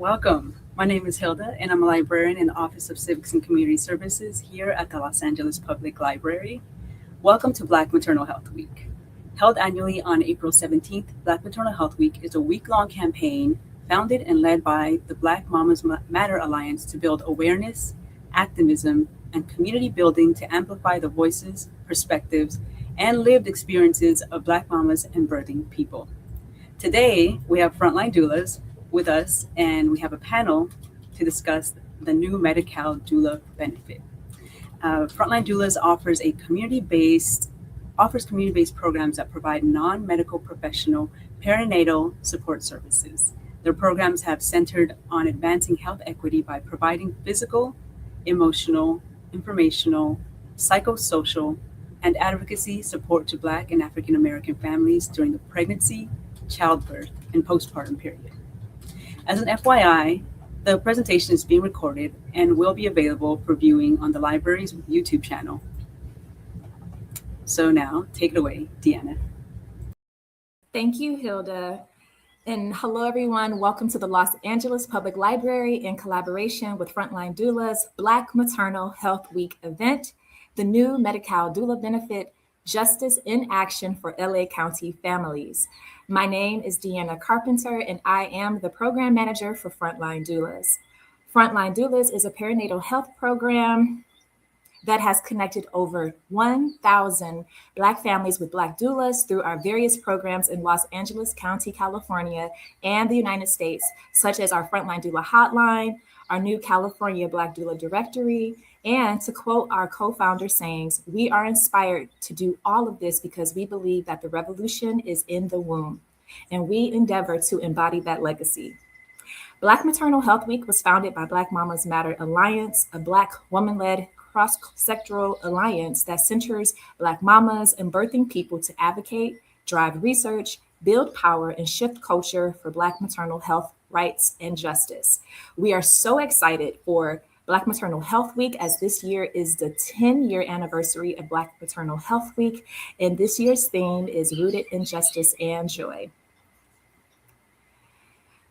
Welcome. My name is Hilda, and I'm a librarian in the Office of Civics and Community Services here at the Los Angeles Public Library. Welcome to Black Maternal Health Week. Held annually on April 17th, Black Maternal Health Week is a week-long campaign founded and led by the Black Mamas Matter Alliance to build awareness, activism, and community building to amplify the voices, perspectives, and lived experiences of Black mamas and birthing people. Today, we have frontline doulas with us, and we have a panel to discuss the new Medi-Cal Doula Benefit. Frontline Doulas offers community-based programs that provide non-medical professional perinatal support services. Their programs have centered on advancing health equity by providing physical, emotional, informational, psychosocial, and advocacy support to Black and African American families during the pregnancy, childbirth, and postpartum period. As an FYI, the presentation is being recorded and will be available for viewing on the library's YouTube channel. So now, take it away, Deanna. Thank you, Hilda. And hello, everyone. Welcome to the Los Angeles Public Library in collaboration with Frontline Doulas Black Maternal Health Week event, the new Medi-Cal Doula Benefit, Justice in Action for LA County Families. My name is Deanna Carpenter, and I am the program manager for Frontline Doulas. Frontline Doulas is a perinatal health program that has connected over 1,000 Black families with Black doulas through our various programs in Los Angeles County, California, and the United States, such as our Frontline Doula Hotline, our new California Black Doula Directory, and to quote our co-founder sayings, we are inspired to do all of this because we believe that the revolution is in the womb, and we endeavor to embody that legacy. Black Maternal Health Week was founded by Black Mamas Matter Alliance, a Black woman-led cross-sectoral alliance that centers Black mamas and birthing people to advocate, drive research, build power, and shift culture for Black maternal health rights and justice. We are so excited for Black Maternal Health Week, as this year is the 10-year anniversary of Black Maternal Health Week, and this year's theme is Rooted in Justice and Joy.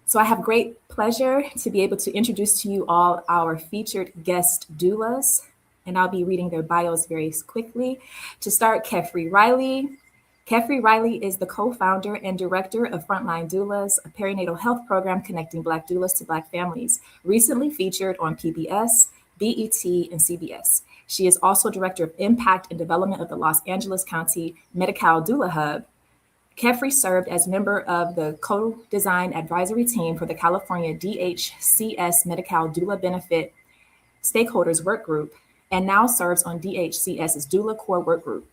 So I have great pleasure to be able to introduce to you all our featured guest doulas, and I'll be reading their bios very quickly. To start, Kefri Riley. Kefri Riley is the co-founder and director of Frontline Doulas, a perinatal health program connecting Black doulas to Black families, recently featured on PBS, BET, and CBS. She is also director of impact and development of the Los Angeles County Medi-Cal Doula Hub. Kefri served as member of the co-design advisory team for the California DHCS Medi-Cal Doula Benefit Stakeholders Work Group, and now serves on DHCS's Doula Core Work Group,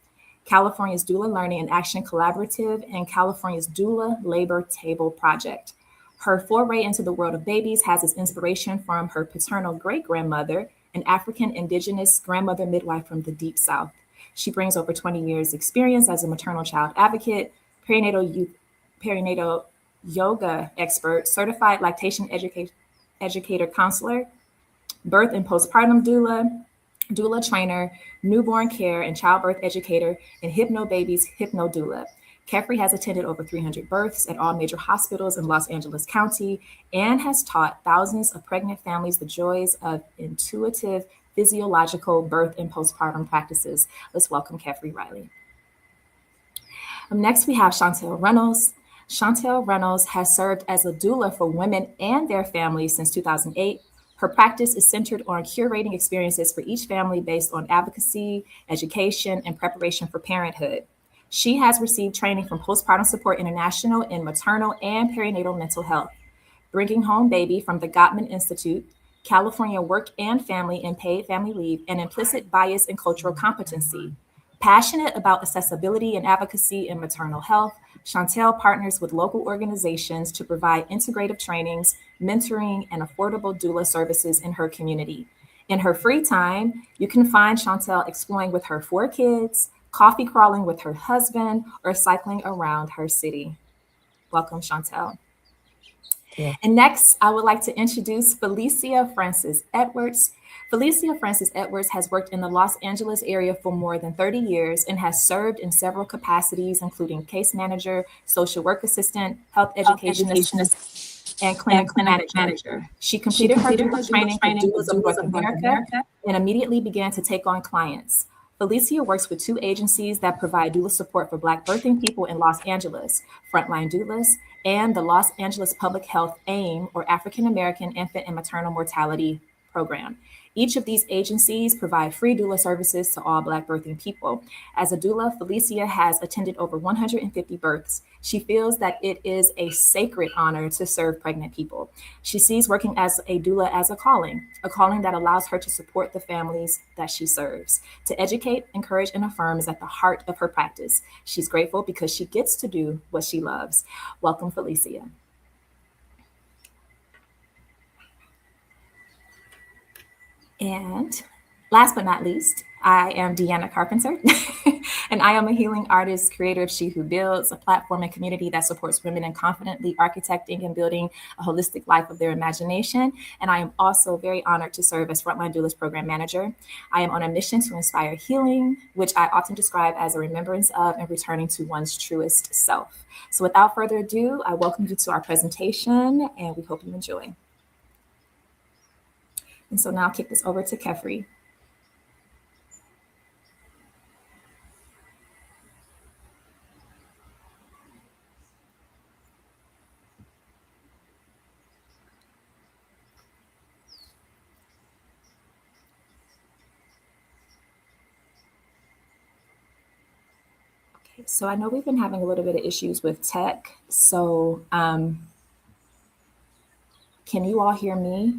California's Doula Learning and Action Collaborative, and California's Doula Labor Table Project. Her foray into the world of babies has its inspiration from her paternal great-grandmother, an African indigenous grandmother midwife from the Deep South. She brings over 20 years experience as a maternal child advocate, perinatal yoga expert, certified lactation educator counselor, birth and postpartum doula trainer, newborn care and childbirth educator, and Hypno Babies Hypno Doula. Kefri has attended over 300 births at all major hospitals in Los Angeles County and has taught thousands of pregnant families the joys of intuitive physiological birth and postpartum practices. Let's welcome Kefri Riley. Next, we have Chantel Reynolds. Chantel Reynolds has served as a doula for women and their families since 2008. Her practice is centered on curating experiences for each family based on advocacy, education, and preparation for parenthood. She has received training from Postpartum Support International in maternal and perinatal mental health, Bringing Home Baby from the Gottman Institute, California Work and Family and Paid Family Leave, and Implicit Bias and Cultural Competency. Passionate about accessibility and advocacy in maternal health, Chantel partners with local organizations to provide integrative trainings, mentoring, and affordable doula services in her community. In her free time, you can find Chantel exploring with her 4 kids, coffee crawling with her husband, or cycling around her city. Welcome, Chantel. Yeah. And next, I would like to introduce Felicia Francis Edwards. Felicia Francis Edwards has worked in the Los Angeles area for more than 30 years and has served in several capacities, including case manager, social work assistant, health education assistant, and clinic manager. She completed her doula training with Doulas of North America and immediately began to take on clients. Felicia works with 2 agencies that provide doula support for Black birthing people in Los Angeles, Frontline Doulas, and the Los Angeles Public Health AIM, or African American Infant and Maternal Mortality Program. Each of these agencies provide free doula services to all Black birthing people. As a doula, Felicia has attended over 150 births. She feels that it is a sacred honor to serve pregnant people. She sees working as a doula as a calling that allows her to support the families that she serves. To educate, encourage, and affirm is at the heart of her practice. She's grateful because she gets to do what she loves. Welcome, Felicia. And last but not least, I am Deanna Carpenter, and I am a healing artist, creator of She Who Builds, a platform and community that supports women in confidently architecting and building a holistic life of their imagination. And I am also very honored to serve as Frontline Doulas Program Manager. I am on a mission to inspire healing, which I often describe as a remembrance of and returning to one's truest self. So without further ado, I welcome you to our presentation, and we hope you enjoy. And so now I'll kick this over to Kefri. Okay, so I know we've been having a little bit of issues with tech. So can you all hear me?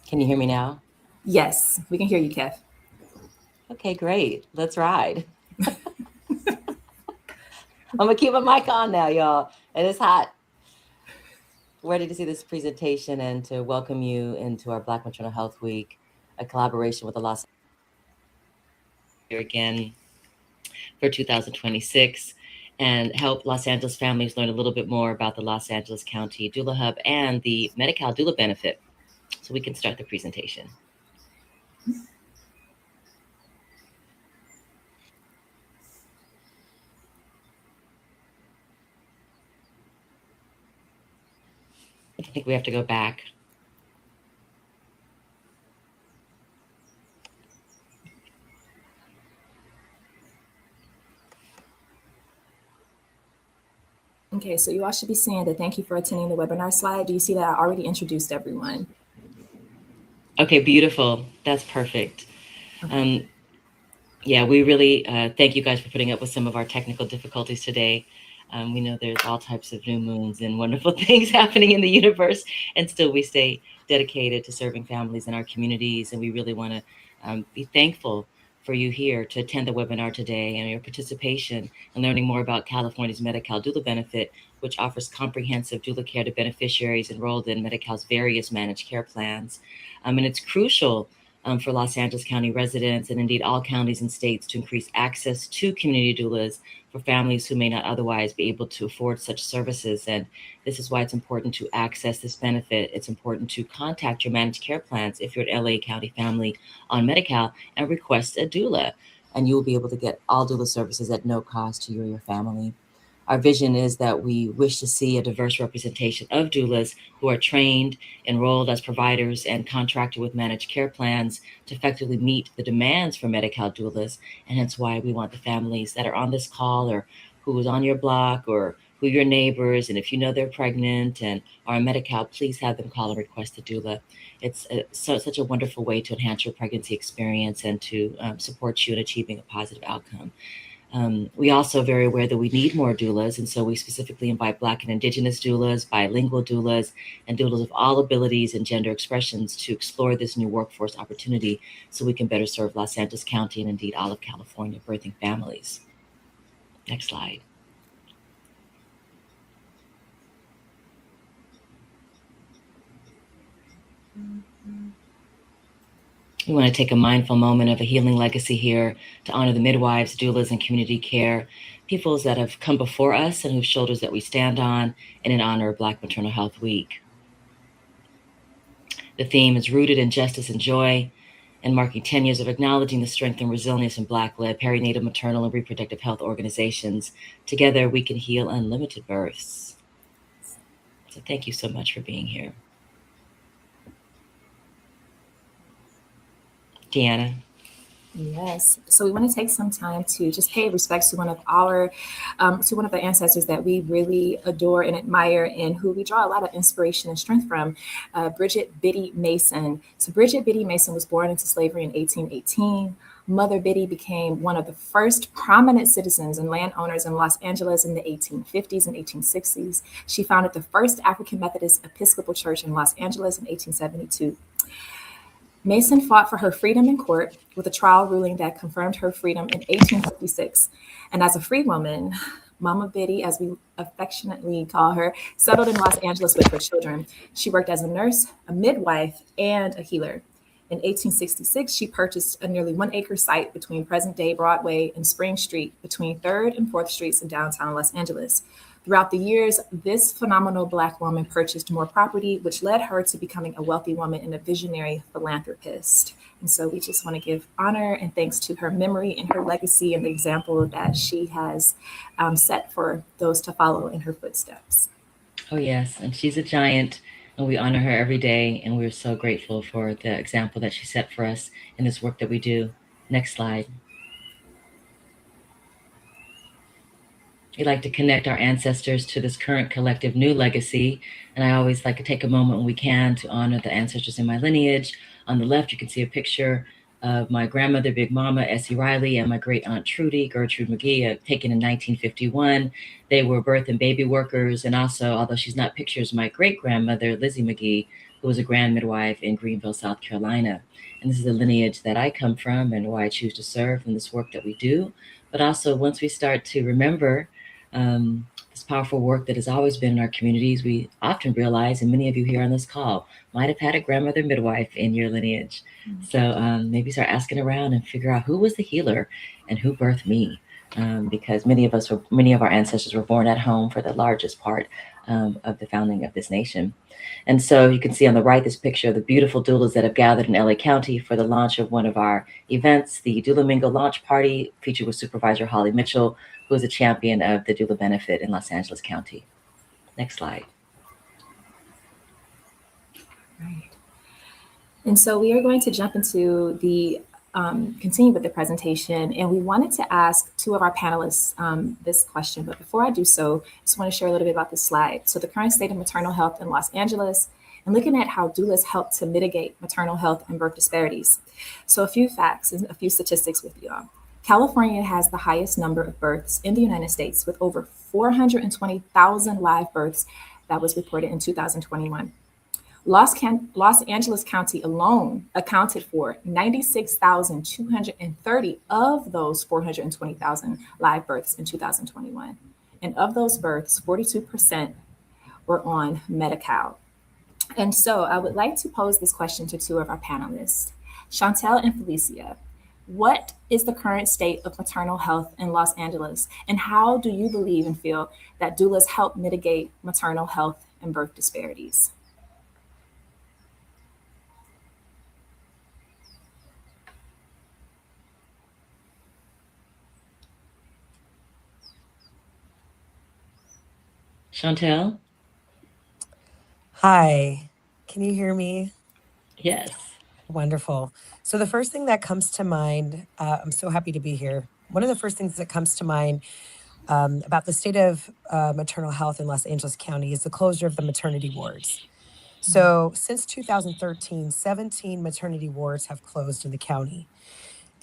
Can you hear me now? Yes, we can hear you, Kev. Okay, great. Let's ride. I'm gonna keep my mic on now, y'all. It is hot. Ready to see this presentation and to welcome you into our Black Maternal Health Week, a collaboration with the Los Angeles again for 2026, and help Los Angeles families learn a little bit more about the Los Angeles County Doula Hub and the Medi-Cal Doula Benefit. So we can start the presentation. I think we have to go back. Okay, so you all should be seeing the thank you for attending the webinar slide. Do you see that I already introduced everyone? Okay, beautiful. That's perfect. Yeah, we really thank you guys for putting up with some of our technical difficulties today. We know there's all types of new moons and wonderful things happening in the universe, and still we stay dedicated to serving families in our communities. And we really want to be thankful for you here to attend the webinar today and your participation in learning more about California's Medi-Cal Doula Benefit, which offers comprehensive doula care to beneficiaries enrolled in Medi-Cal's various managed care plans. And it's crucial for Los Angeles County residents and indeed all counties and states to increase access to community doulas for families who may not otherwise be able to afford such services. And this is why it's important to access this benefit. It's important to contact your managed care plans if you're an LA County family on Medi-Cal and request a doula. And you will be able to get all doula services at no cost to you or your family. Our vision is that we wish to see a diverse representation of doulas who are trained, enrolled as providers, and contracted with managed care plans to effectively meet the demands for Medi-Cal doulas. And hence why we want the families that are on this call or who is on your block or who are your neighbors, and if you know they're pregnant and are on Medi-Cal, please have them call and request a doula. It's such a wonderful way to enhance your pregnancy experience and to support you in achieving a positive outcome. We also are very aware that we need more doulas, and so we specifically invite Black and Indigenous doulas, bilingual doulas, and doulas of all abilities and gender expressions to explore this new workforce opportunity so we can better serve Los Angeles County and indeed all of California birthing families. Next slide. We want to take a mindful moment of a healing legacy here to honor the midwives, doulas, and community care, peoples that have come before us and whose shoulders that we stand on, and in honor of Black Maternal Health Week. The theme is rooted in justice and joy, and marking 10 years of acknowledging the strength and resilience in Black-led perinatal, maternal, and reproductive health organizations. Together, we can heal unlimited births. So thank you so much for being here. Deanna. Yes. So we want to take some time to just pay respects to one of the ancestors that we really adore and admire, and who we draw a lot of inspiration and strength from, Bridget Biddy Mason. So Bridget Biddy Mason was born into slavery in 1818. Mother Biddy became one of the first prominent citizens and landowners in Los Angeles in the 1850s and 1860s. She founded the first African Methodist Episcopal Church in Los Angeles in 1872. Mason fought for her freedom in court with a trial ruling that confirmed her freedom in 1856. And as a free woman, Mama Biddy, as we affectionately call her, settled in Los Angeles with her children. She worked as a nurse, a midwife, and a healer. In 1866, she purchased a nearly 1-acre site between present-day Broadway and Spring Street, between 3rd and 4th Streets in downtown Los Angeles. Throughout the years, this phenomenal Black woman purchased more property, which led her to becoming a wealthy woman and a visionary philanthropist. And so we just want to give honor and thanks to her memory and her legacy and the example that she has set for those to follow in her footsteps. Oh, yes. And she's a giant, and we honor her every day. And we're so grateful for the example that she set for us in this work that we do. Next slide. We like to connect our ancestors to this current collective new legacy. And I always like to take a moment when we can to honor the ancestors in my lineage. On the left, you can see a picture of my grandmother, Big Mama, Essie Riley, and my great aunt Trudy, Gertrude McGee, taken in 1951. They were birth and baby workers. And also, although she's not pictures, my great grandmother, Lizzie McGee, who was a grand midwife in Greenville, South Carolina. And this is the lineage that I come from and why I choose to serve in this work that we do. But also, once we start to remember this powerful work that has always been in our communities, we often realize, and many of you here on this call might have had a grandmother midwife in your lineage. Mm-hmm. So maybe start asking around and figure out who was the healer and who birthed me. Because many of our ancestors were born at home for the largest part of the founding of this nation. And so you can see on the right this picture of the beautiful doulas that have gathered in LA County for the launch of one of our events, the Doula Mingo launch party, featured with Supervisor Holly Mitchell, who is a champion of the Doula Benefit in Los Angeles County. Next slide. Right. And so we are going to jump into the continue with the presentation, and we wanted to ask two of our panelists this question. But before I do so, I just want to share a little bit about this slide. So the current state of maternal health in Los Angeles, and looking at how doulas help to mitigate maternal health and birth disparities. So a few facts and a few statistics with you all. California has the highest number of births in the United States, with over 420,000 live births that was reported in 2021. Los Angeles County alone accounted for 96,230 of those 420,000 live births in 2021. And of those births, 42% were on Medi-Cal. And so I would like to pose this question to two of our panelists, Chantel and Felicia. What is the current state of maternal health in Los Angeles? And how do you believe and feel that doulas help mitigate maternal health and birth disparities? Chantel? Hi, can you hear me? Yes. Wonderful. So the first thing that comes to mind, I'm so happy to be here. One of the first things that comes to mind about the state of maternal health in Los Angeles County is the closure of the maternity wards. So since 2013, 17 maternity wards have closed in the county.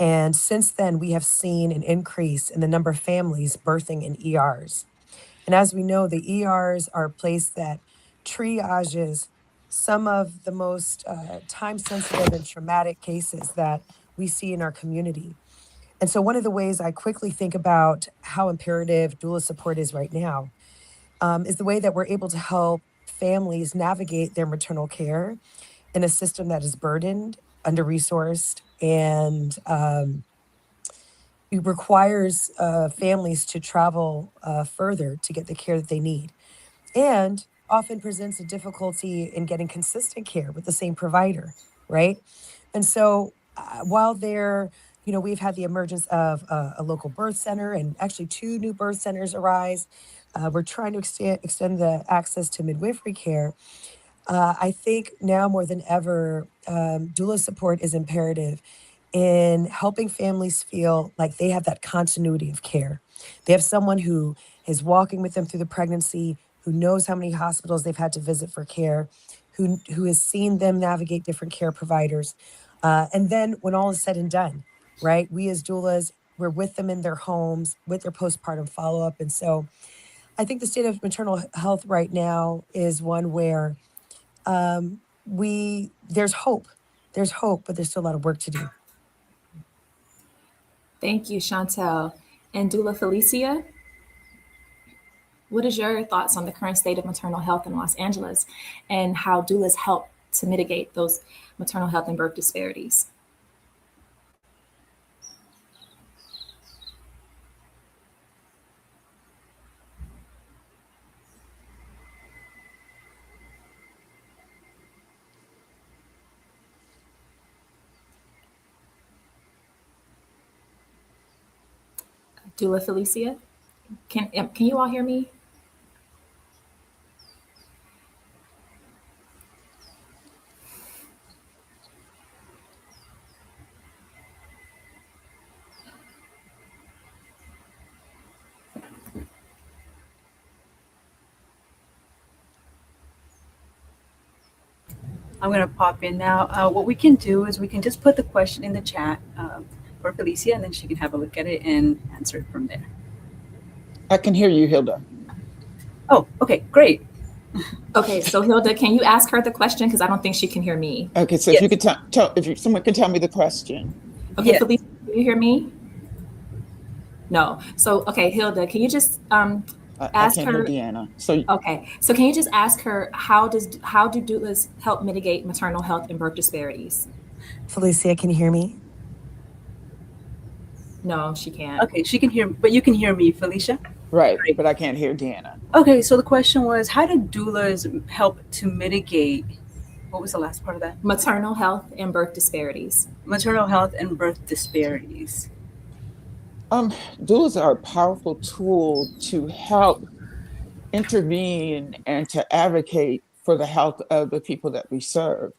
And since then, we have seen an increase in the number of families birthing in ERs. And as we know, the ERs are a place that triages some of the most time-sensitive and traumatic cases that we see in our community. And so one of the ways I quickly think about how imperative doula support is right now is the way that we're able to help families navigate their maternal care in a system that is burdened, under-resourced, and it requires families to travel further to get the care that they need, and often presents a difficulty in getting consistent care with the same provider, right? And so while they're, we've had the emergence of a local birth center and actually 2 new birth centers arise. We're trying to extend the access to midwifery care. I think now more than ever, doula support is imperative in helping families feel like they have that continuity of care. They have someone who is walking with them through the pregnancy, who knows how many hospitals they've had to visit for care, who has seen them navigate different care providers. And then when all is said and done, right, we as doulas, we're with them in their homes, with their postpartum follow-up. And so I think the state of maternal health right now is one where there's hope. There's hope, but there's still a lot of work to do. Thank you, Chantel. And Doula Felicia, what is your thoughts on the current state of maternal health in Los Angeles and how doulas help to mitigate those maternal health and birth disparities? Doula Felicia, can you all hear me? I'm going to pop in now. What we can do is we can just put the question in the chat for Felicia, and then she can have a look at it and answer it from there. I can hear you, Hilda. Oh, okay, great. Okay, so Hilda, can you ask her the question? Because I don't think she can hear me. Okay, so Yes. if you could someone can tell me the question. Okay, Yes. Felicia, can you hear me? No. So, okay, Hilda, can you just I ask can't her? hear Deanna. So Okay, so can you just ask her how do doulas help mitigate maternal health and birth disparities? Felicia, can you hear me? No, she can't. Okay, she can hear, but you can hear me, Felicia? right, Great. but I can't hear Deanna. Okay, so the question was, how do doulas help to mitigate, what was the last part of that? Maternal health and birth disparities. Maternal health and birth disparities. Doulas are a powerful tool to help intervene and to advocate for the health of the people that we serve.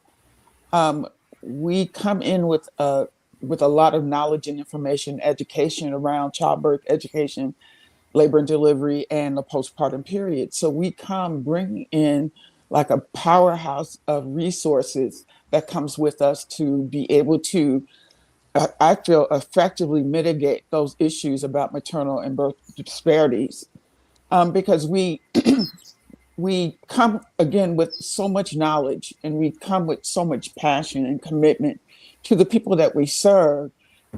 We come in with a lot of knowledge and information, education around childbirth, education, labor and delivery, and the postpartum period. So we come bringing in like a powerhouse of resources that comes with us to be able to, I feel, effectively mitigate those issues about maternal and birth disparities. Because we come again with so much knowledge and we come with so much passion and commitment to the people that we serve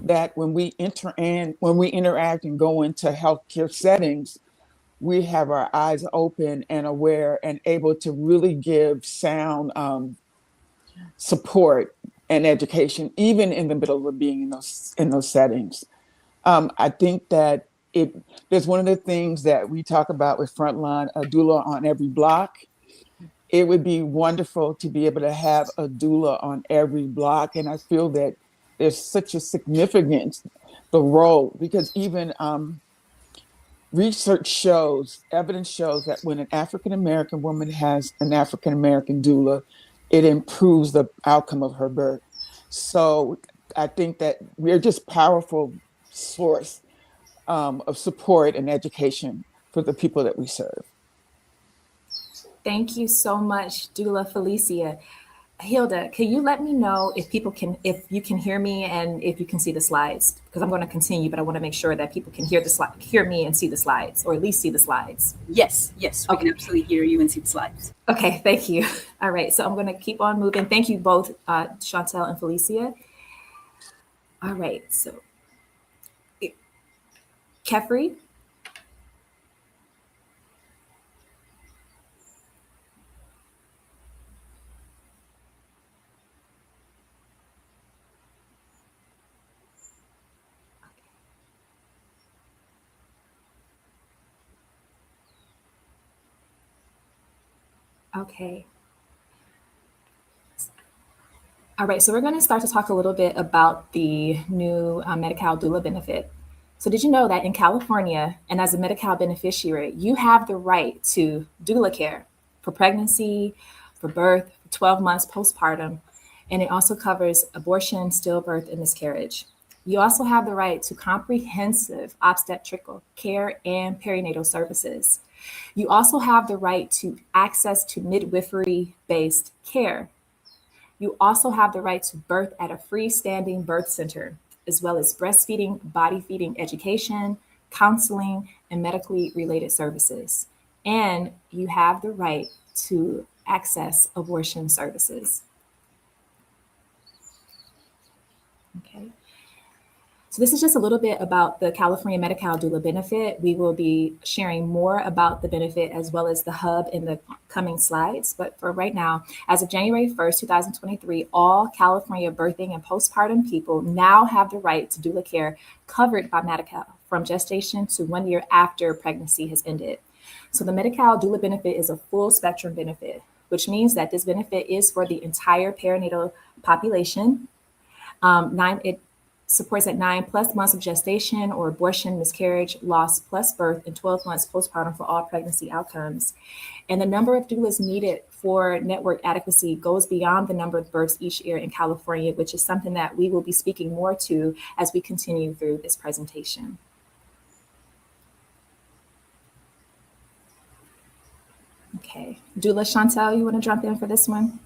that when we interact and go into healthcare settings, we have our eyes open and aware and able to really give sound support and education, even in the middle of being in those settings. I think that there's one of the things that we talk about with Frontline, a doula on every block. It would be wonderful to be able to have a doula on every block. And I feel that there's such a significance, the role, because even research shows, evidence shows that when an African American woman has an African American doula, it improves the outcome of her birth. So I think that we're just powerful source of support and education for the people that we serve. Thank you so much, Doula Felicia. Hilda, can you let me know if you can hear me and if you can see the slides? Because I'm going to continue, but I want to make sure that people can hear me and see the slides, or at least see the slides. Yes, we can absolutely hear you and see the slides. Okay, thank you. All right, so I'm going to keep on moving. Thank you both, Chantel and Felicia. All right, so Kefri. Okay. All right, so we're going to start to talk a little bit about the new Medi-Cal Doula Benefit. So did you know that in California, and as a Medi-Cal beneficiary, you have the right to doula care for pregnancy, for birth, 12 months postpartum, and it also covers abortion, stillbirth, and miscarriage. You also have the right to comprehensive obstetrical care and perinatal services. You also have the right to access to midwifery-based care. You also have the right to birth at a freestanding birth center, as well as breastfeeding, body feeding education, counseling, and medically related services. And you have the right to access abortion services. Okay. So this is just a little bit about the California Medi-Cal Doula Benefit. We will be sharing more about the benefit as well as the hub in the coming slides. But for right now, as of January 1st, 2023, all California birthing and postpartum people now have the right to doula care covered by Medi-Cal from gestation to 1 year after pregnancy has ended. So the Medi-Cal Doula Benefit is a full spectrum benefit, which means that this benefit is for the entire perinatal population. It supports at 9+ months of gestation or abortion, miscarriage, loss, plus birth, and 12 months postpartum for all pregnancy outcomes. And the number of doulas needed for network adequacy goes beyond the number of births each year in California, which is something that we will be speaking more to as we continue through this presentation. Okay, doula Chantel, you want to jump in for this one?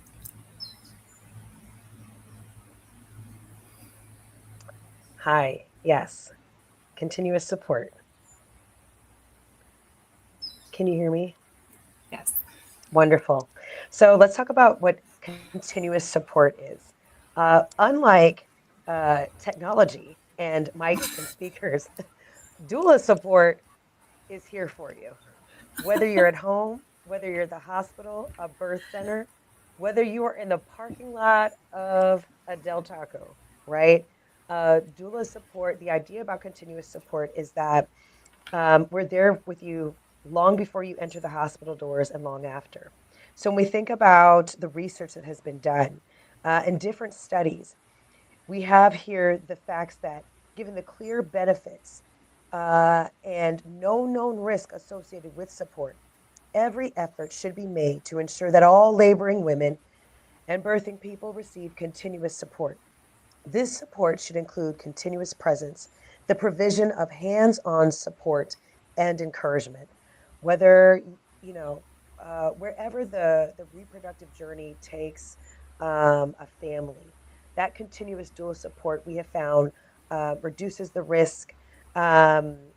Hi, yes, continuous support. Can you hear me? Yes. Wonderful. So let's talk about what continuous support is. Unlike technology and mics and speakers, doula support is here for you. Whether you're at home, whether you're at the hospital, a birth center, whether you are in the parking lot of a Del Taco, right? Doula support, the idea about continuous support is that we're there with you long before you enter the hospital doors and long after. So when we think about the research that has been done in different studies, we have here the facts that given the clear benefits and no known risk associated with support, every effort should be made to ensure that all laboring women and birthing people receive continuous support. This support should include continuous presence, the provision of hands-on support and encouragement, whether, wherever the reproductive journey takes a family. That continuous dual support we have found reduces the risk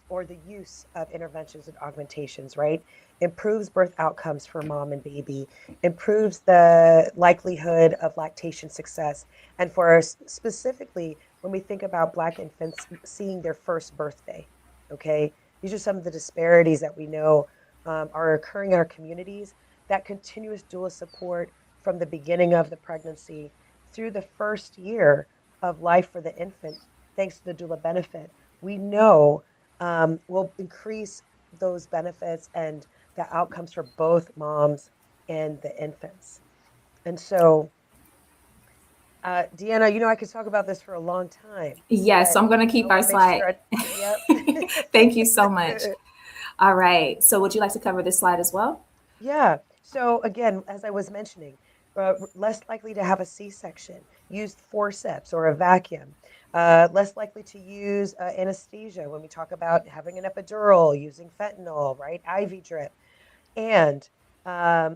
or the use of interventions and augmentations, right? Improves birth outcomes for mom and baby, improves the likelihood of lactation success. And for us specifically, when we think about Black infants seeing their first birthday, okay? These are some of the disparities that we know are occurring in our communities. That continuous doula support from the beginning of the pregnancy through the first year of life for the infant, thanks to the doula benefit, we know will increase those benefits and the outcomes for both moms and the infants. And so, Deanna, I could talk about this for a long time. Yes, so I'm going to keep our slide. Yep. Thank you so much. All right. So would you like to cover this slide as well? Yeah. So again, as I was mentioning, less likely to have a C-section, used forceps or a vacuum, less likely to use anesthesia when we talk about having an epidural, using fentanyl, right? IV drip, and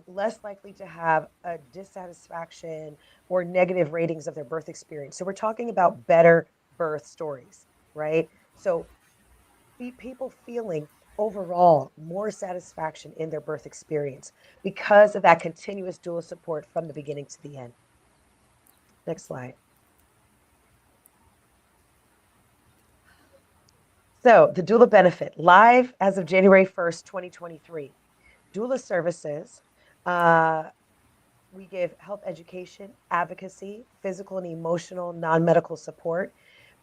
less likely to have a dissatisfaction or negative ratings of their birth experience. So we're talking about better birth stories, right? So people feeling overall more satisfaction in their birth experience because of that continuous doula support from the beginning to the end. Next slide. So the doula benefit, live as of January 1st, 2023. Doula services, we give health education, advocacy, physical and emotional, non-medical support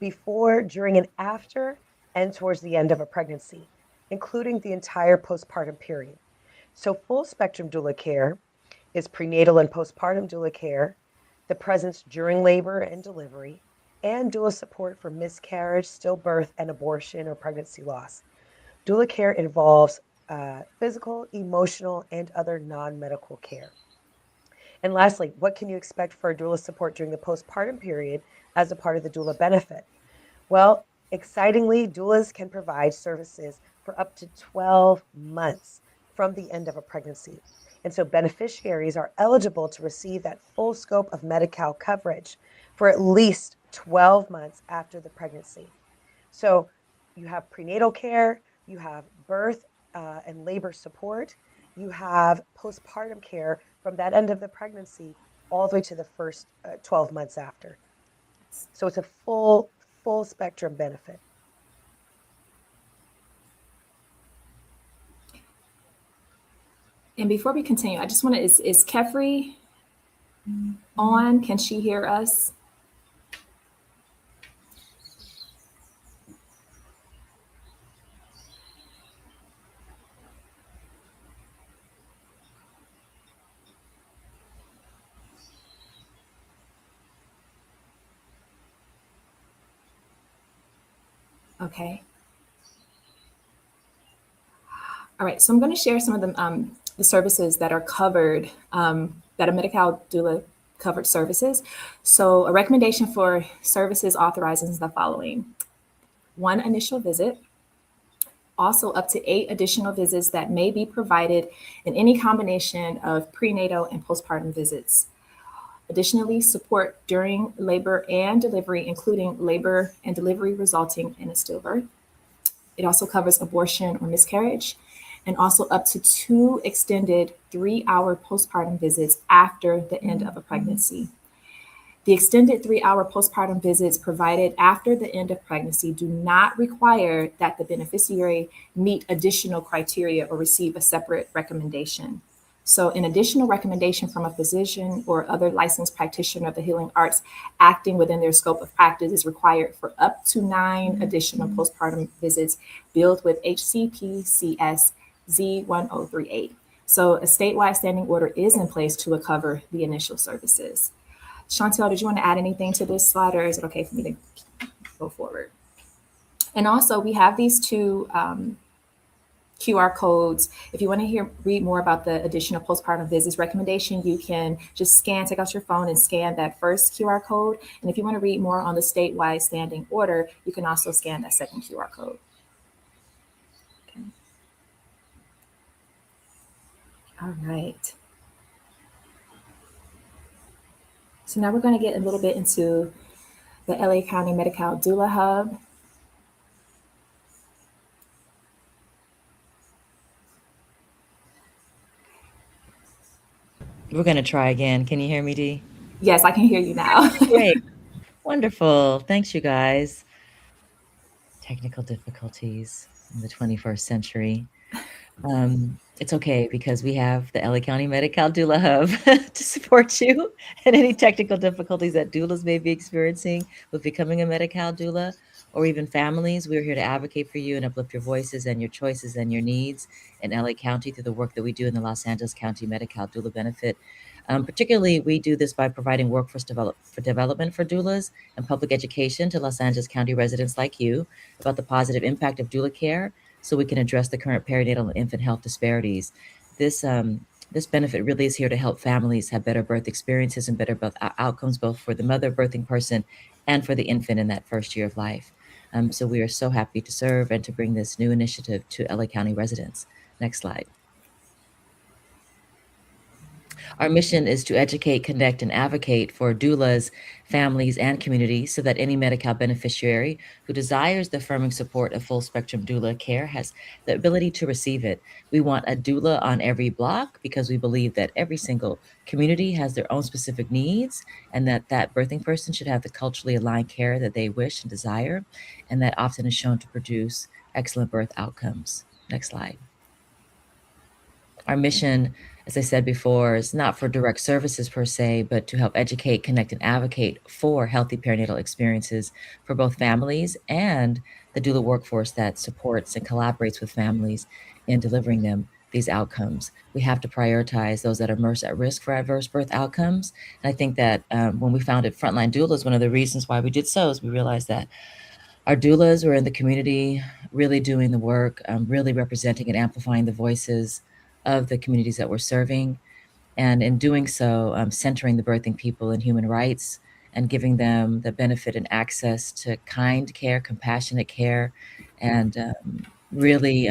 before, during, and after, and towards the end of a pregnancy, including the entire postpartum period. So full spectrum doula care is prenatal and postpartum doula care, the presence during labor and delivery, and doula support for miscarriage, stillbirth, and abortion or pregnancy loss. Doula care involves physical, emotional, and other non-medical care. And lastly, what can you expect for doula support during the postpartum period as a part of the doula benefit? Well, excitingly, doulas can provide services for up to 12 months from the end of a pregnancy. And so beneficiaries are eligible to receive that full scope of Medi-Cal coverage for at least 12 months after the pregnancy. So you have prenatal care, you have birth and labor support, you have postpartum care from that end of the pregnancy all the way to the first 12 months after. So it's a full spectrum benefit. And before we continue, I just want to, is Kefri on? Can she hear us? Okay. All right, so I'm going to share some of the services that are covered, that are Medi-Cal Doula covered services. So a recommendation for services authorizing is the following: 1 initial visit, also up to 8 additional visits that may be provided in any combination of prenatal and postpartum visits. Additionally, support during labor and delivery, including labor and delivery resulting in a stillbirth. It also covers abortion or miscarriage, and also up to 2 extended 3-hour postpartum visits after the end of a pregnancy. The extended 3-hour postpartum visits provided after the end of pregnancy do not require that the beneficiary meet additional criteria or receive a separate recommendation. So an additional recommendation from a physician or other licensed practitioner of the healing arts acting within their scope of practice is required for up to 9 additional postpartum visits billed with HCPCS Z1038. So a statewide standing order is in place to cover the initial services. Chantel, did you want to add anything to this slide, or is it okay for me to go forward? And also, we have these 2 QR codes. If you want to read more about the additional postpartum visits recommendation, you can just take out your phone and scan that first QR code. And if you want to read more on the statewide standing order, you can also scan that second QR code. Okay. All right. So now we're going to get a little bit into the LA County Medi-Cal Doula Hub. We're going to try again. Can you hear me, Dee? Yes, I can hear you now. Great. Wonderful. Thanks, you guys. Technical difficulties in the 21st century. It's okay, because we have the LA County Medi-Cal Doula Hub to support you and any technical difficulties that doulas may be experiencing with becoming a Medi-Cal doula, or even families. We're here to advocate for you and uplift your voices and your choices and your needs in LA County through the work that we do in the Los Angeles County Medi-Cal Doula Benefit. Particularly, we do this by providing workforce development for doulas and public education to Los Angeles County residents like you about the positive impact of doula care, so we can address the current perinatal and infant health disparities. This benefit really is here to help families have better birth experiences and better birth outcomes, both for the mother birthing person and for the infant in that first year of life. So we are so happy to serve and to bring this new initiative to LA County residents. Next slide. Our mission is to educate, connect, and advocate for doulas, families, and communities so that any Medi-Cal beneficiary who desires the affirming support of full spectrum doula care has the ability to receive it. We want a doula on every block because we believe that every single community has their own specific needs, and that birthing person should have the culturally aligned care that they wish and desire, and that often is shown to produce excellent birth outcomes. Next slide. Our mission, as I said before, is not for direct services per se, but to help educate, connect, and advocate for healthy perinatal experiences for both families and the doula workforce that supports and collaborates with families in delivering them. these outcomes. We have to prioritize those that are most at risk for adverse birth outcomes. And I think that when we founded Frontline Doulas, one of the reasons why we did so is we realized that our doulas were in the community, really doing the work, really representing and amplifying the voices of the communities that we're serving. And in doing so, centering the birthing people in human rights and giving them the benefit and access to kind care, compassionate care, and really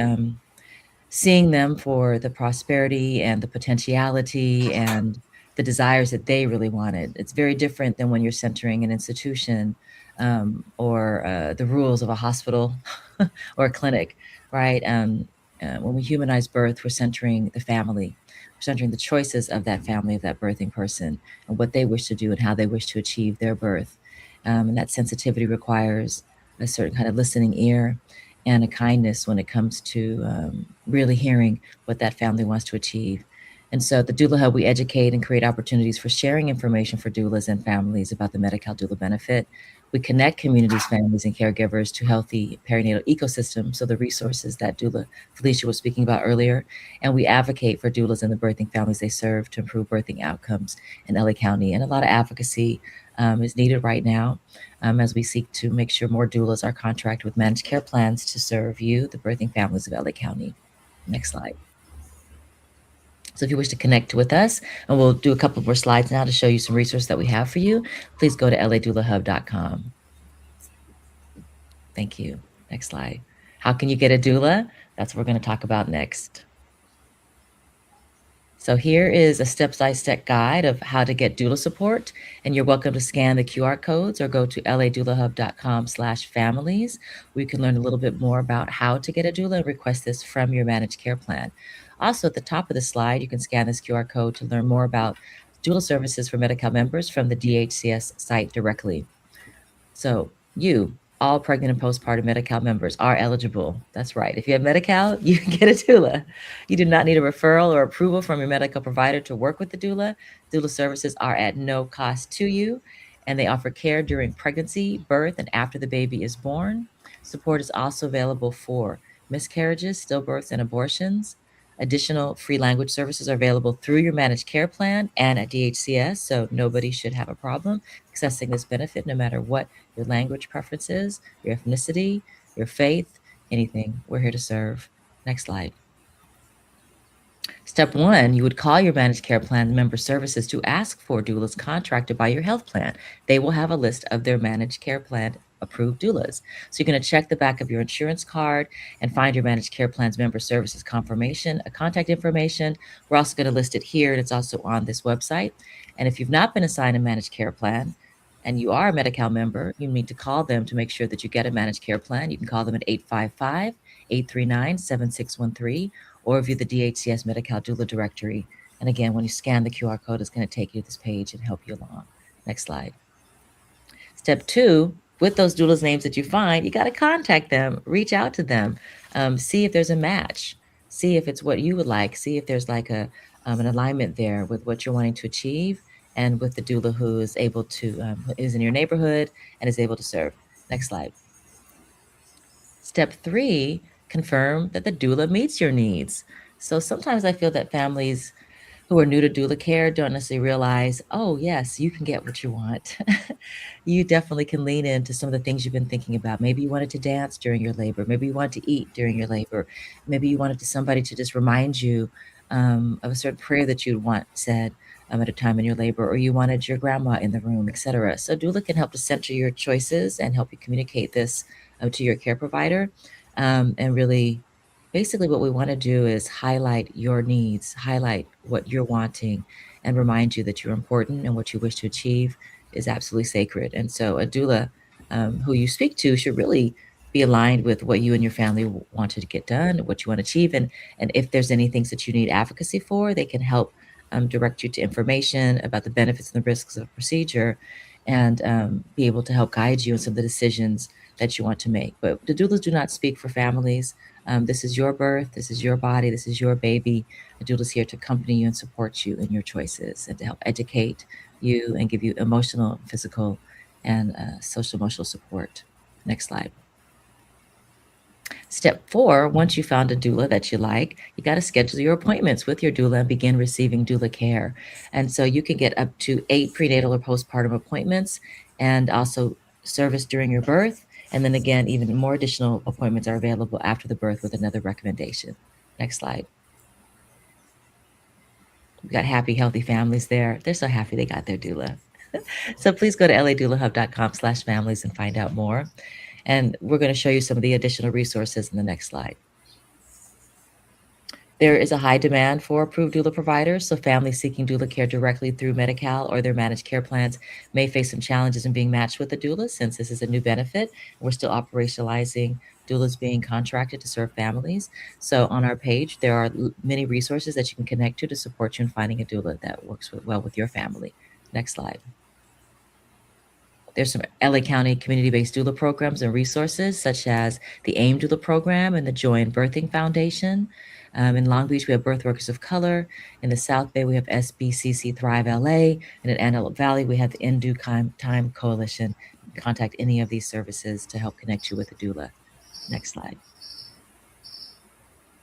seeing them for the prosperity and the potentiality and the desires that they really wanted. It's very different than when you're centering an institution or the rules of a hospital or a clinic, right? When we humanize birth, we're centering the family. We're centering the choices of that family, of that birthing person, and what they wish to do and how they wish to achieve their birth. And that sensitivity requires a certain kind of listening ear and a kindness when it comes to really hearing what that family wants to achieve. And so at the Doula Hub, we educate and create opportunities for sharing information for doulas and families about the Medi-Cal Doula Benefit. We connect communities, families, and caregivers to healthy perinatal ecosystems, so the resources that doula Felicia was speaking about earlier. And we advocate for doulas and the birthing families they serve to improve birthing outcomes in LA County. And a lot of advocacy is needed right now as we seek to make sure more doulas are contracted with managed care plans to serve you, the birthing families of LA County. Next slide. So if you wish to connect with us, and we'll do a couple more slides now to show you some resources that we have for you, please go to ladoulahub.com. Thank you. Next slide. How can you get a doula? That's what we're going to talk about next. So here is a step-by-step guide of how to get doula support, and you're welcome to scan the QR codes or go to ladoulahub.com/families, where you can learn a little bit more about how to get a doula and request this from your managed care plan. Also, at the top of the slide, you can scan this QR code to learn more about doula services for Medi-Cal members from the DHCS site directly. So you, all pregnant and postpartum Medi-Cal members, are eligible. That's right. If you have Medi-Cal, you can get a doula. You do not need a referral or approval from your medical provider to work with the doula. Doula services are at no cost to you, and they offer care during pregnancy, birth, and after the baby is born. Support is also available for miscarriages, stillbirths, and abortions. Additional free language services are available through your managed care plan and at DHCS, so nobody should have a problem accessing this benefit, no matter what your language preferences, your ethnicity, your faith, anything. We're here to serve. Next slide. Step 1, you would call your managed care plan member services to ask for doulas contracted by your health plan. They will have a list of their managed care plan approved doulas. So you're going to check the back of your insurance card and find your managed care plan's member services confirmation, a contact information. We're also going to list it here, and it's also on this website. And if you've not been assigned a managed care plan and you are a Medi-Cal member, you need to call them to make sure that you get a managed care plan. You can call them at 855-839-7613 or view the DHCS Medi-Cal Doula directory. And again, when you scan the QR code, it's going to take you to this page and help you along. Next slide. Step 2, with those doulas names that you find, you got to contact them, reach out to them, see if there's a match, see if it's what you would like, see if there's like an alignment there with what you're wanting to achieve and with the doula who is able to, is in your neighborhood and is able to serve. Next slide. Step 3, confirm that the doula meets your needs. So sometimes I feel that families who are new to doula care don't necessarily realize, oh, yes, you can get what you want. You definitely can lean into some of the things you've been thinking about. Maybe you wanted to dance during your labor. Maybe you wanted to eat during your labor. Maybe you wanted somebody to just remind you of a certain prayer that you'd want said at a time in your labor, or you wanted your grandma in the room, etc. So doula can help to center your choices and help you communicate this to your care provider. And really, basically what we want to do is highlight your needs, highlight what you're wanting, and remind you that you're important and what you wish to achieve is absolutely sacred. And so a doula who you speak to should really be aligned with what you and your family wanted to get done, what you want to achieve. And if there's any things that you need advocacy for, they can help direct you to information about the benefits and the risks of a procedure and be able to help guide you in some of the decisions that you want to make. But the doulas do not speak for families. This is your birth, this is your body, this is your baby. The doula is here to accompany you and support you in your choices and to help educate you and give you emotional, physical, and social emotional support. Next slide. Step 4, once you found a doula that you like, you got to schedule your appointments with your doula and begin receiving doula care. And so you can get up to 8 prenatal or postpartum appointments and also service during your birth. And then again, even more additional appointments are available after the birth with another recommendation. Next slide. We've got happy, healthy families there. They're so happy they got their doula. So please go to ladoulahub.com/families and find out more. And we're going to show you some of the additional resources in the next slide. There is a high demand for approved doula providers, so families seeking doula care directly through Medi-Cal or their managed care plans may face some challenges in being matched with a doula since this is a new benefit. We're still operationalizing doulas being contracted to serve families. So on our page, there are many resources that you can connect to support you in finding a doula that works well with your family. Next slide. There's some LA County community-based doula programs and resources such as the AIM Doula Program and the Joy in Birthing Foundation. In Long Beach, we have Birth Workers of Color. In the South Bay, we have SBCC Thrive LA. And in Antelope Valley, we have the In Due Time Coalition. Contact any of these services to help connect you with a doula. Next slide.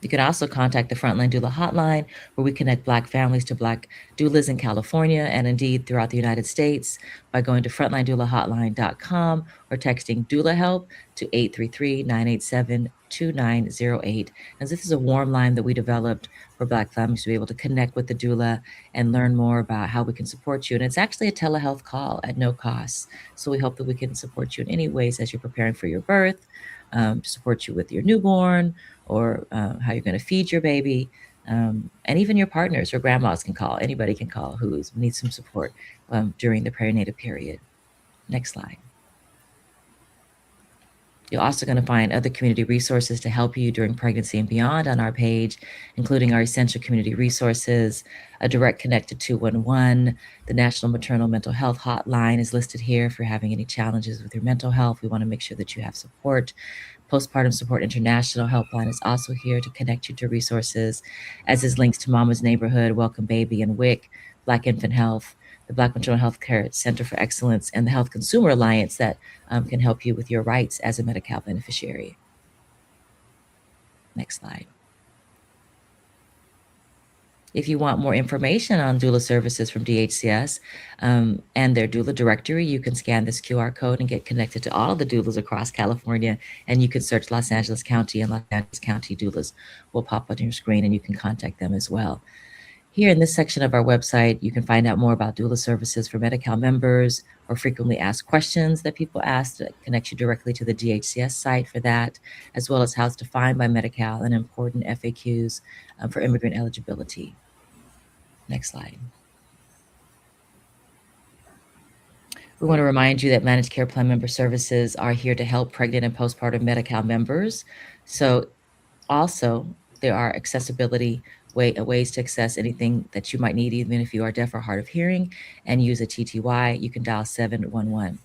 You can also contact the Frontline Doula Hotline, where we connect Black families to Black doulas in California and indeed throughout the United States by going to frontlinedoulahotline.com or texting doula help to 833-987-2908. And this is a warm line that we developed for Black families to be able to connect with the doula and learn more about how we can support you. And it's actually a telehealth call at no cost. So we hope that we can support you in any ways as you're preparing for your birth, to support you with your newborn, or how you're going to feed your baby. And even your partners or grandmas can call. Anybody can call who needs some support during the perinatal period. Next slide. You're also going to find other community resources to help you during pregnancy and beyond on our page, including our essential community resources, a direct connect to 211. The National Maternal Mental Health Hotline is listed here if you're having any challenges with your mental health. We want to make sure that you have support. Postpartum Support International Helpline is also here to connect you to resources, as is links to Mama's Neighborhood, Welcome Baby, and WIC, Black Infant Health, the Black Maternal Health Care Center for Excellence, and the Health Consumer Alliance that can help you with your rights as a Medi-Cal beneficiary. Next slide. If you want more information on doula services from DHCS and their doula directory, you can scan this QR code and get connected to all of the doulas across California. And you can search Los Angeles County, and Los Angeles County doulas will pop on your screen, and you can contact them as well. Here in this section of our website, you can find out more about doula services for Medi-Cal members or frequently asked questions that people ask that connect you directly to the DHCS site for that, as well as how it's defined by Medi-Cal and important FAQs for immigrant eligibility. Next slide. We want to remind you that managed care plan member services are here to help pregnant and postpartum Medi-Cal members. So also there are accessibility ways to access anything that you might need, even if you are deaf or hard of hearing and use a TTY. You can dial 711.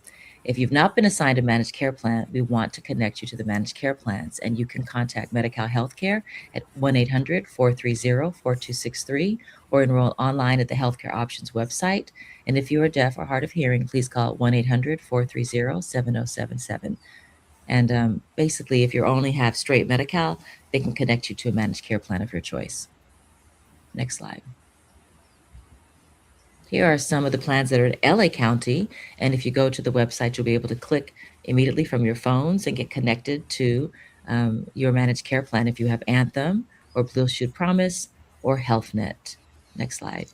If you've not been assigned a managed care plan, we want to connect you to the managed care plans, and you can contact Medi-Cal Healthcare at 1-800-430-4263 or enroll online at the Healthcare Options website. And if you are deaf or hard of hearing, please call 1-800-430-7077. And basically, if you only have straight Medi-Cal, they can connect you to a managed care plan of your choice. Next slide. Here are some of the plans that are in LA County. And if you go to the website, you'll be able to click immediately from your phones and get connected to your managed care plan if you have Anthem or Blue Shield Promise or HealthNet. Next slide.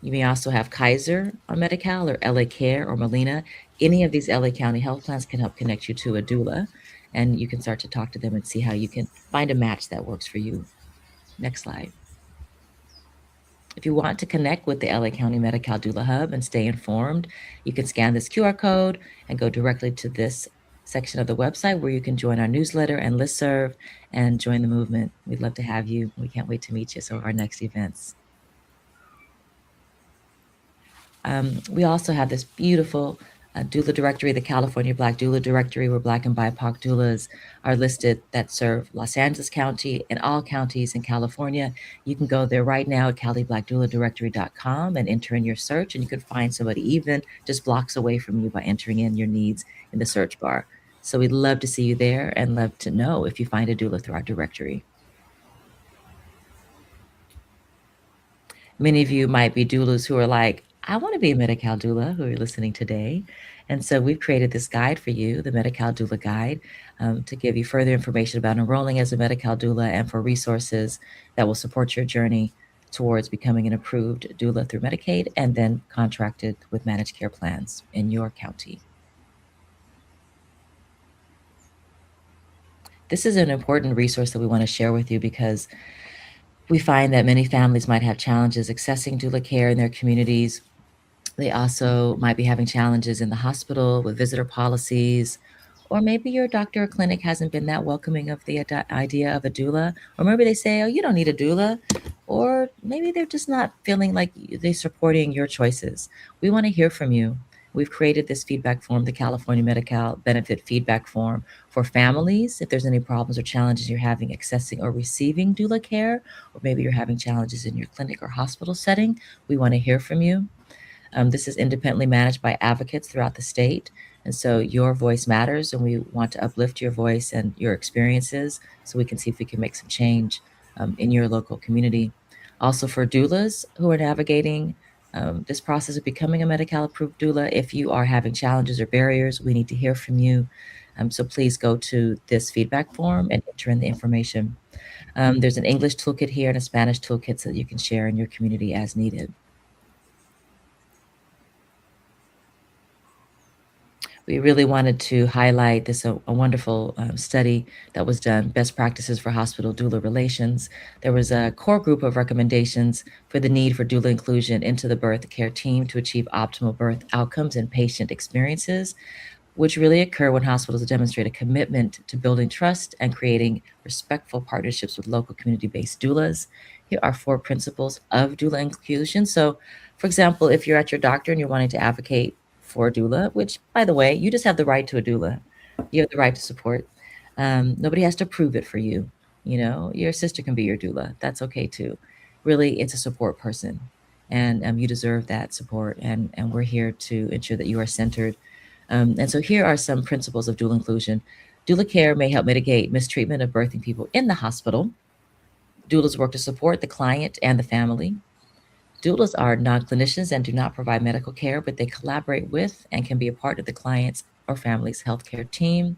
You may also have Kaiser on Medi-Cal or LA Care or Molina. Any of these LA County health plans can help connect you to a doula, and you can start to talk to them and see how you can find a match that works for you. Next slide. If you want to connect with the LA County Medi-Cal Doula Hub and stay informed, you can scan this QR code and go directly to this section of the website where you can join our newsletter and listserv and join the movement. We'd love to have you. We can't wait to meet you. So our next events. We also have this beautiful doula directory, the California Black Doula Directory, where Black and BIPOC doulas are listed that serve Los Angeles County and all counties in California. You can go there right now at caliblackdouladirectory.com and enter in your search, and you can find somebody even just blocks away from you by entering in your needs in the search bar. So we'd love to see you there and love to know if you find a doula through our directory. Many of you might be doulas who are like, I want to be a Medi-Cal doula, who are listening today. And so we've created this guide for you, the Medi-Cal Doula Guide, to give you further information about enrolling as a Medi-Cal doula and for resources that will support your journey towards becoming an approved doula through Medicaid and then contracted with managed care plans in your county. This is an important resource that we want to share with you because we find that many families might have challenges accessing doula care in their communities. They also might be having challenges in the hospital with visitor policies, or maybe your doctor or clinic hasn't been that welcoming of the idea of a doula, or maybe they say, oh, you don't need a doula, or maybe they're just not feeling like they're supporting your choices. We want to hear from you. We've created this feedback form, the California Medi-Cal Benefit feedback form for families. If there's any problems or challenges you're having accessing or receiving doula care, or maybe you're having challenges in your clinic or hospital setting, we want to hear from you. This is independently managed by advocates throughout the state. And so your voice matters, and we want to uplift your voice and your experiences so we can see if we can make some change in your local community. Also for doulas who are navigating this process of becoming a Medi-Cal approved doula, if you are having challenges or barriers, we need to hear from you. So please go to this feedback form and enter in the information. There's an English toolkit here and a Spanish toolkit so that you can share in your community as needed. We really wanted to highlight this a wonderful study that was done, Best Practices for Hospital Doula Relations. There was a core group of recommendations for the need for doula inclusion into the birth care team to achieve optimal birth outcomes and patient experiences, which really occur when hospitals demonstrate a commitment to building trust and creating respectful partnerships with local community-based doulas. Here are 4 principles of doula inclusion. So, for example, if you're at your doctor and you're wanting to advocate for a doula, which, by the way, you just have the right to a doula. You have the right to support. Nobody has to prove it for you. You know, your sister can be your doula. That's okay too. Really, it's a support person, and you deserve that support. And we're here to ensure that you are centered. And so here are some principles of doula inclusion. Doula care may help mitigate mistreatment of birthing people in the hospital. Doulas work to support the client and the family. Doulas are non-clinicians and do not provide medical care, but they collaborate with and can be a part of the client's or family's healthcare team.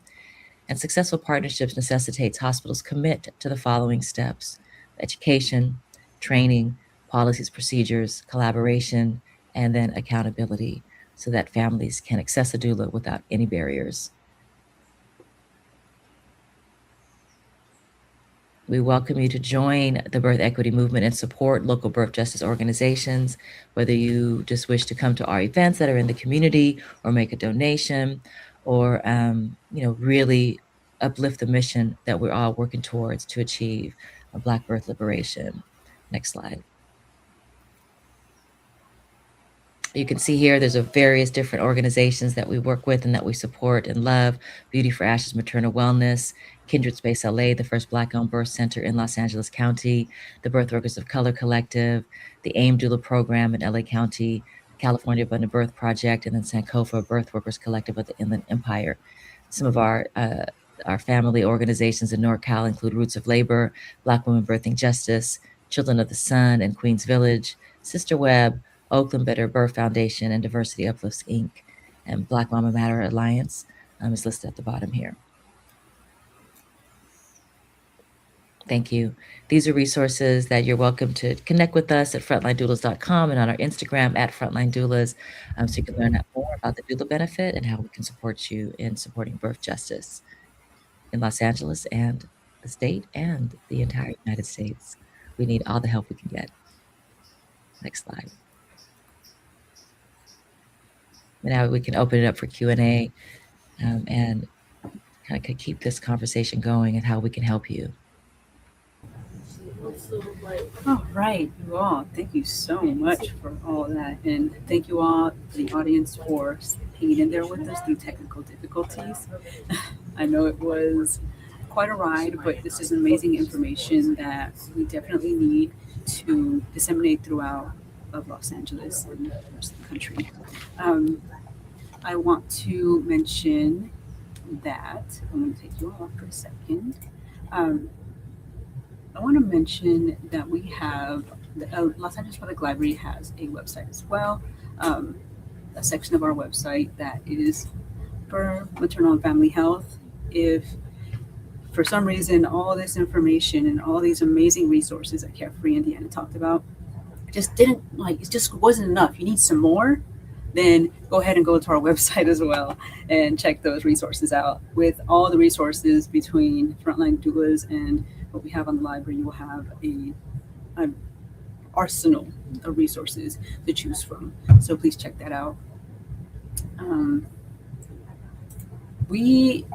And successful partnerships necessitates hospitals commit to the following steps: education, training, policies, procedures, collaboration, and then accountability so that families can access a doula without any barriers. We welcome you to join the birth equity movement and support local birth justice organizations, whether you just wish to come to our events that are in the community or make a donation or, really uplift the mission that we're all working towards to achieve a Black birth liberation. Next slide. You can see here, there's a various different organizations that we work with and that we support and love. Beauty for Ashes Maternal Wellness, Kindred Space LA, the first Black-owned birth center in Los Angeles County, the Birth Workers of Color Collective, the AIM Doula Program in LA County, California Abundant Birth Project, and then Sankofa Birth Workers Collective of the Inland Empire. Some of our family organizations in NorCal include Roots of Labor, Black Women Birthing Justice, Children of the Sun, and Queens Village, Sister Web, Oakland Better Birth Foundation, and Diversity Uplifts Inc. And Black Mama Matter Alliance is listed at the bottom here. Thank you. These are resources that you're welcome to connect with us at frontlinedoulas.com and on our Instagram at frontlinedoulas, so you can learn more about the doula benefit and how we can support you in supporting birth justice in Los Angeles and the state and the entire United States. We need all the help we can get. Next slide. Now we can open it up for Q&A and kind of keep this conversation going and how we can help you. All right, you all, thank you so much for all of that. And thank you all, the audience, for hanging in there with us through technical difficulties. I know it was quite a ride, but this is amazing information that we definitely need to disseminate throughout of Los Angeles and the rest of the country. I want to mention that, I'm going to take you off for a second. I want to mention that we have the Los Angeles Public Library has a website as well, a section of our website that is for maternal and family health. If for some reason all this information and all these amazing resources that Carefree and Deanna talked about just didn't like, it just wasn't enough, you need some more, then go ahead and go to our website as well and check those resources out. With all the resources between frontline doulas and what we have on the library, you will have an arsenal of resources to choose from. So please check that out. We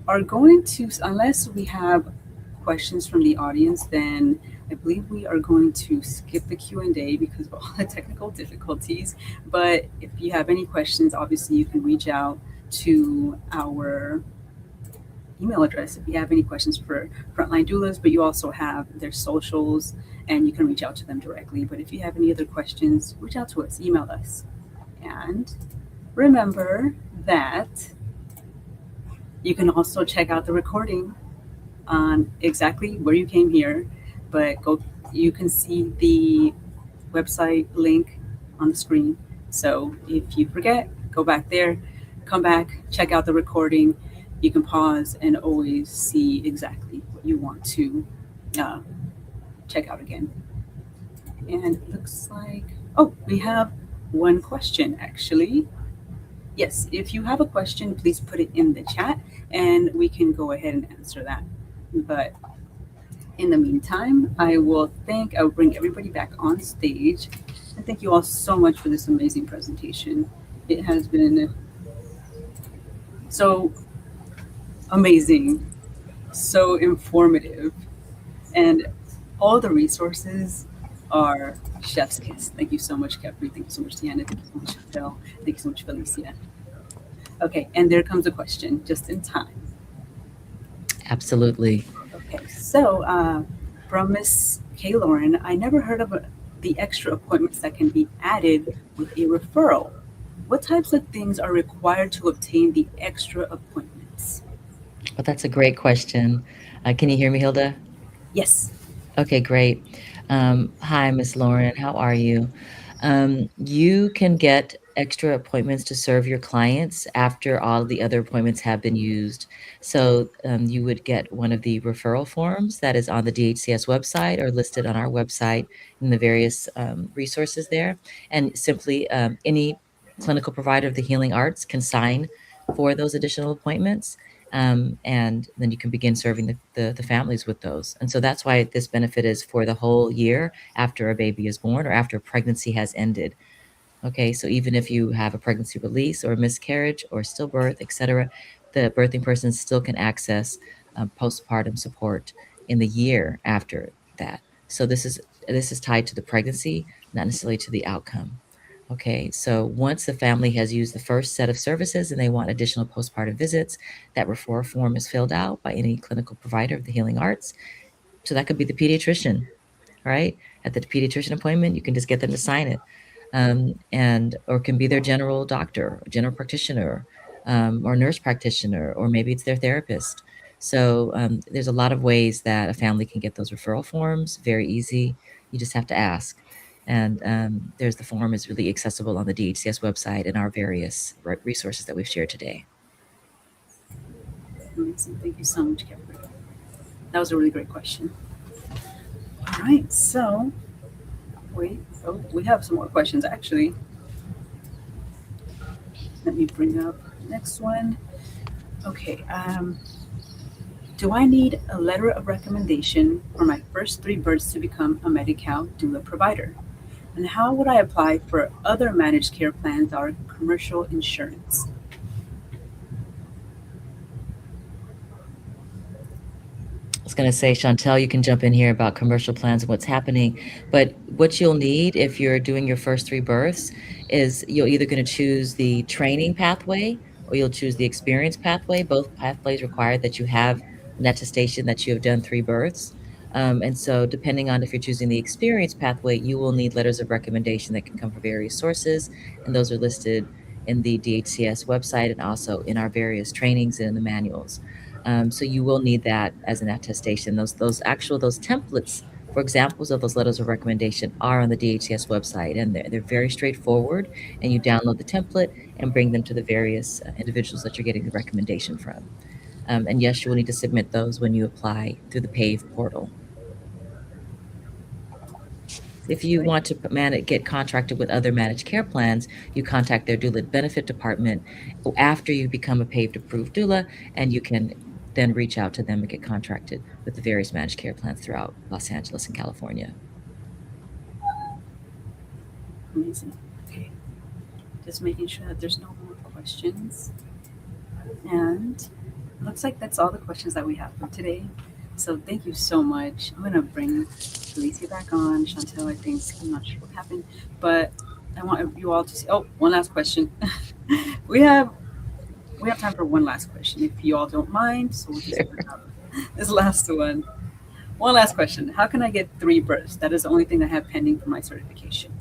are going to, unless we have questions from the audience, then I believe we are going to skip the Q&A because of all the technical difficulties. But if you have any questions, obviously you can reach out to our email address if you have any questions for frontline doulas, but you also have their socials and you can reach out to them directly. But if you have any other questions, reach out to us, email us. And remember that you can also check out the recording on exactly where you came here, but you can see the website link on the screen. So if you forget, go back there, come back, check out the recording. You can pause and always see exactly what you want to check out again. And it looks like, oh, we have one question actually. Yes, if you have a question, please put it in the chat and we can go ahead and answer that. But in the meantime, I will bring everybody back on stage. And thank you all so much for this amazing presentation. It has been so amazing, so informative, and all the resources are chef's kiss. Thank you so much, Capri. Thank you so much, Deanna. Thank you so much, Phil. Thank you so much, Felicia. Okay, and there comes a question just in time. Absolutely. Okay, so from Miss K. Lauren, I never heard of the extra appointments that can be added with a referral. What types of things are required to obtain the extra appointments? Well, that's a great question. Can you hear me, Hilda? Yes. Okay, great. Hi, Miss Lauren. How are you? You can get extra appointments to serve your clients after all the other appointments have been used. So you would get one of the referral forms that is on the DHCS website or listed on our website in the various resources there. And simply any clinical provider of the healing arts can sign for those additional appointments. And then you can begin serving the families with those. And so that's why this benefit is for the whole year after a baby is born or after pregnancy has ended. Okay, so even if you have a pregnancy release or a miscarriage or stillbirth, etc., the birthing person still can access postpartum support in the year after that. So this is tied to the pregnancy, not necessarily to the outcome. Okay, so once the family has used the first set of services and they want additional postpartum visits, that referral form is filled out by any clinical provider of the healing arts. So that could be the pediatrician, right? At the pediatrician appointment, you can just get them to sign it. Or can be their general doctor, general practitioner, or nurse practitioner, or maybe it's their therapist. So there's a lot of ways that a family can get those referral forms, very easy. You just have to ask. And there's the form is really accessible on the DHCS website and our various resources that we've shared today. Amazing. Thank you so much, Kevin. That was a really great question. All right, so we have some more questions actually. Let me bring up the next one. Okay, do I need a letter of recommendation for my first 3 births to become a Medi-Cal doula provider? And how would I apply for other managed care plans or commercial insurance? I was going to say, Chantel, you can jump in here about commercial plans and what's happening. But what you'll need if you're doing your first 3 births is you're either going to choose the training pathway or you'll choose the experience pathway. Both pathways require that you have an attestation that you have done 3 births. And so depending on if you're choosing the experience pathway, you will need letters of recommendation that can come from various sources. And those are listed in the DHCS website and also in our various trainings and in the manuals. So you will need that as an attestation. Those templates for examples of those letters of recommendation are on the DHCS website, and they're very straightforward. And you download the template and bring them to the various individuals that you're getting the recommendation from. And yes, you will need to submit those when you apply through the PAVE portal. If you want to get contracted with other managed care plans, you contact their doula benefit department after you become a PAVE approved doula, and you can then reach out to them and get contracted with the various managed care plans throughout Los Angeles and California. Amazing. Okay. Just making sure that there's no more questions. And looks like that's all the questions that we have for today. So thank you so much. I'm gonna bring Felicia back on. Chantel, I think, I'm not sure what happened, but I want you all to see. Oh, one last question. we have time for one last question, if you all don't mind. So we'll just put out this last one. One last question. How can I get 3 births? That is the only thing I have pending for my certification.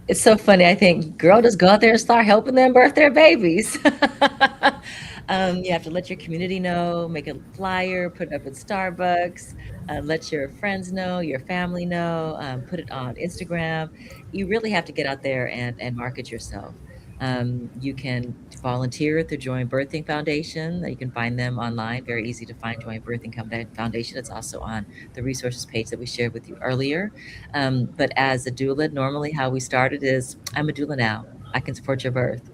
It's so funny. I think, girl, just go out there and start helping them birth their babies. You have to let your community know, make a flyer, put it up at Starbucks, let your friends know, your family know, put it on Instagram. You really have to get out there and market yourself. You can volunteer through Join Birthing Foundation. You can find them online. Very easy to find Join Birthing Foundation. It's also on the resources page that we shared with you earlier. But as a doula, normally how we started is, I'm a doula now. I can support your birth.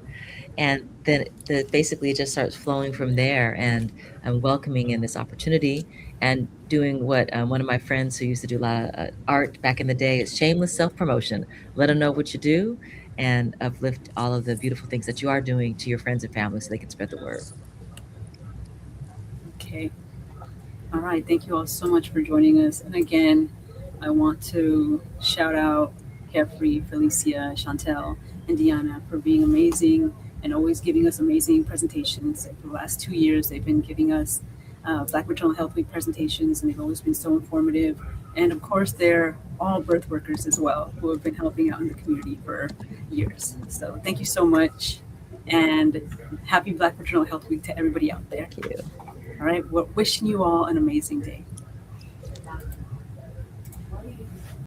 And then basically it just starts flowing from there, and welcoming in this opportunity and doing what one of my friends who used to do a lot of art back in the day is shameless self-promotion. Let them know what you do and uplift all of the beautiful things that you are doing to your friends and family so they can spread the word. Okay. All right. Thank you all so much for joining us. And again, I want to shout out Carefree, Felicia, Chantel, and Deanna for being amazing and always giving us amazing presentations. For the last 2 years, they've been giving us Black Maternal Health Week presentations, and they've always been so informative. And of course, they're all birth workers as well, who have been helping out in the community for years. So thank you so much, and happy Black Maternal Health Week to everybody out there. Thank you. All right, we're wishing you all an amazing day.